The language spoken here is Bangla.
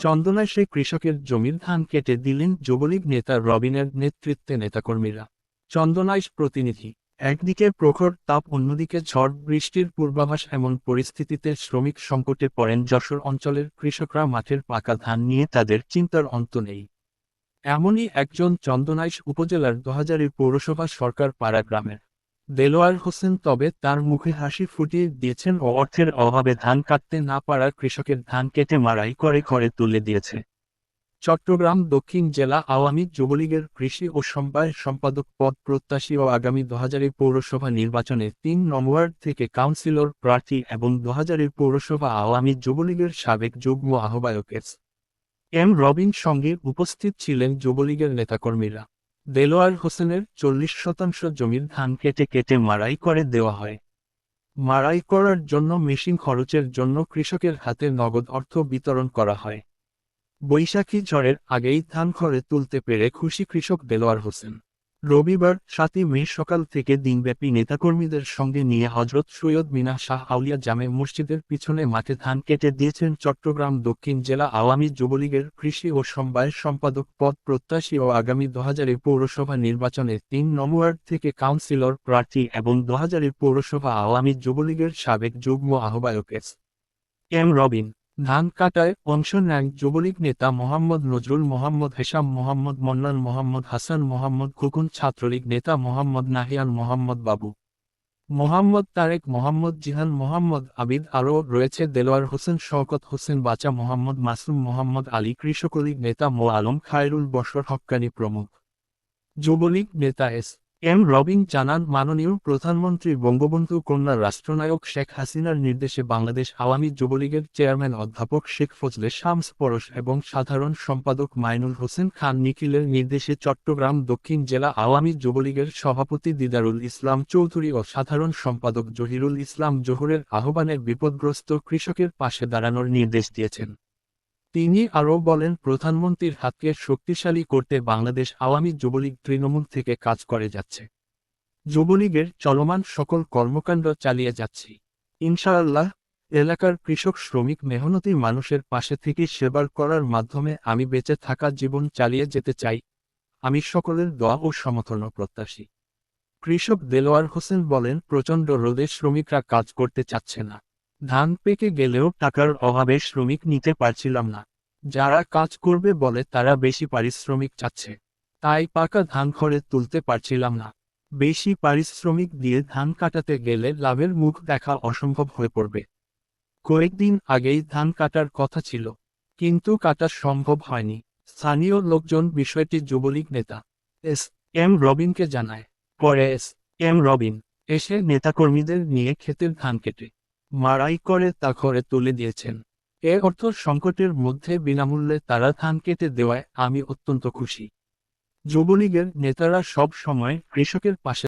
চন্দনাইশে কৃষকের জমির ধান কেটে দিলেন যুবলীগ নেতা রবিনের নেতৃত্বে নেতাকর্মীরা। চন্দনাইশ প্রতিনিধি। একদিকে প্রখর তাপ, অন্যদিকে ঝড় বৃষ্টির পূর্বাভাস। এমন পরিস্থিতিতে শ্রমিক সংকটে পড়েন যশোর অঞ্চলের কৃষকরা। মাঠের পাকা ধান নিয়ে তাদের চিন্তার অন্ত নেই। এমনই একজন চন্দনাইশ উপজেলার দোহাজারী পৌরসভা সরকার পাড়া গ্রামের দেলোয়ার হোসেন। তবে তার মুখে হাসি ফুটিয়ে দিয়েছেন ও অর্থের অভাবে ধান কাটতে না পারার কৃষকের ধান কেটে মাড়াই করে ঘরে তুলে দিয়েছে। চট্টগ্রাম দক্ষিণ জেলা আওয়ামী যুবলীগের কৃষি ও সমবায় সম্পাদক পদ প্রত্যাশী ও আগামী দোহাজারী পৌরসভা নির্বাচনে ৩ নং ওয়ার্ড থেকে কাউন্সিলর প্রার্থী এবং দোহাজারী পৌরসভা আওয়ামী যুবলীগের সাবেক যুগ্ম আহ্বায়ক এম রবিন সঙ্গে উপস্থিত ছিলেন যুবলীগের নেতাকর্মীরা। দেলোয়ার হোসেনের ৪০% জমির ধান কেটে কেটে মাড়াই করে দেওয়া হয়। মাড়াই করার জন্য মেশিন খরচের জন্য কৃষকের হাতে নগদ অর্থ বিতরণ করা হয়। বৈশাখী ঝড়ের আগেই ধান ঘরে তুলতে পেরে খুশি কৃষক দেলোয়ার হোসেন। রবিবার ৭ই মে সকাল থেকে দিনব্যাপী নেতাকর্মীদের সঙ্গে নিয়ে হজরত সৈয়দ মিনা শাহ আউলিয়া জামে মসজিদের পিছনে মাঠে ধান কেটে দিয়েছেন চট্টগ্রাম দক্ষিণ জেলা আওয়ামী যুবলীগের কৃষি ও সমবায় সম্পাদক পদ প্রত্যাশী ও আগামী দোহাজারী পৌরসভা নির্বাচনে ৩ নং ওয়ার্ড থেকে কাউন্সিলর প্রার্থী এবং দোহাজারী পৌরসভা আওয়ামী যুবলীগের সাবেক যুগ্ম আহ্বায়ক এম রবিন। ধান কাটায় অংশ নেন যুবলীগ নেতা মোহাম্মদ নজরুল, মোহাম্মদ হেশাম, মোহাম্মদ মন্নান, মোহাম্মদ হাসান, মোহাম্মদ খোকন, ছাত্রলীগ নেতা মোহাম্মদ নাহিয়ান, মোহাম্মদ বাবু, মোহাম্মদ তারেক, মোহাম্মদ জিহান, মোহাম্মদ আবিদ। আরও রয়েছে দেলোয়ার হোসেন, শওকত হোসেন বাচা, মোহাম্মদ মাসুম, মোহাম্মদ আলী, কৃষকলীগ নেতা মো আলম, খায়রুল বশর, হক্কানি প্রমুখ। যুবলীগ নেতা এম রবিন জানান, মাননীয় প্রধানমন্ত্রী বঙ্গবন্ধু কন্যা রাষ্ট্রনায়ক শেখ হাসিনার নির্দেশে বাংলাদেশ আওয়ামী যুবলীগের চেয়ারম্যান অধ্যাপক শেখ ফজলে শামস পরশ এবং সাধারণ সম্পাদক মাইনুল হোসেন খান নিখিলের নির্দেশে চট্টগ্রাম দক্ষিণ জেলা আওয়ামী যুবলীগের সভাপতি দিদারুল ইসলাম চৌধুরী ও সাধারণ সম্পাদক জহিরুল ইসলাম জোহরের আহ্বানে বিপদগ্রস্ত কৃষকের পাশে দাঁড়ানোর নির্দেশ দিয়েছেন। তিনি আরও বলেন, প্রধানমন্ত্রীর হাতকে শক্তিশালী করতে বাংলাদেশ আওয়ামী যুবলীগ তৃণমূল থেকে কাজ করে যাচ্ছে। যুবলীগের চলমান সকল কর্মকাণ্ড চালিয়ে যাচ্ছি ইনশাআল্লাহ। এলাকার কৃষক, শ্রমিক, মেহনতি মানুষের পাশে থেকে সেবা করার মাধ্যমে আমি বেঁচে থাকা জীবন চালিয়ে যেতে চাই। আমি সকলের দোয়া ও সমর্থন প্রত্যাশী। কৃষক দেলোয়ার হোসেন বলেন, প্রচণ্ড রোদে শ্রমিকরা কাজ করতে চাচ্ছে না। ধান পেকে গেলেও টাকার অভাবে শ্রমিক নিতে পারছিলাম না। যারা কাজ করবে বলে তারা বেশি পারিশ্রমিক চাচ্ছে, তাই পাকা ধান ঘরে তুলতে পারছিলাম না। বেশি পারিশ্রমিক দিয়ে ধান কাটাতে গেলে লাভের মুখ দেখা অসম্ভব হয়ে পড়বে। কয়েকদিন আগেই ধান কাটার কথা ছিল, কিন্তু কাটা সম্ভব হয়নি। স্থানীয় লোকজন বিষয়টি যুবলীগ নেতা এম রবিনকে জানায়। পরে এম রবিন এসে নেতাকর্মীদের নিয়ে ক্ষেতের ধান কেটে মাড়াই করে তা ঘরে তুলে দিয়েছেন। এ অর্থ সংকটের মধ্যে বিনামূল্যে তারা ধান কেটে দেওয়ায় আমি অত্যন্ত খুশি। যুবলীগের নেতারা সব সময় কৃষকের পাশে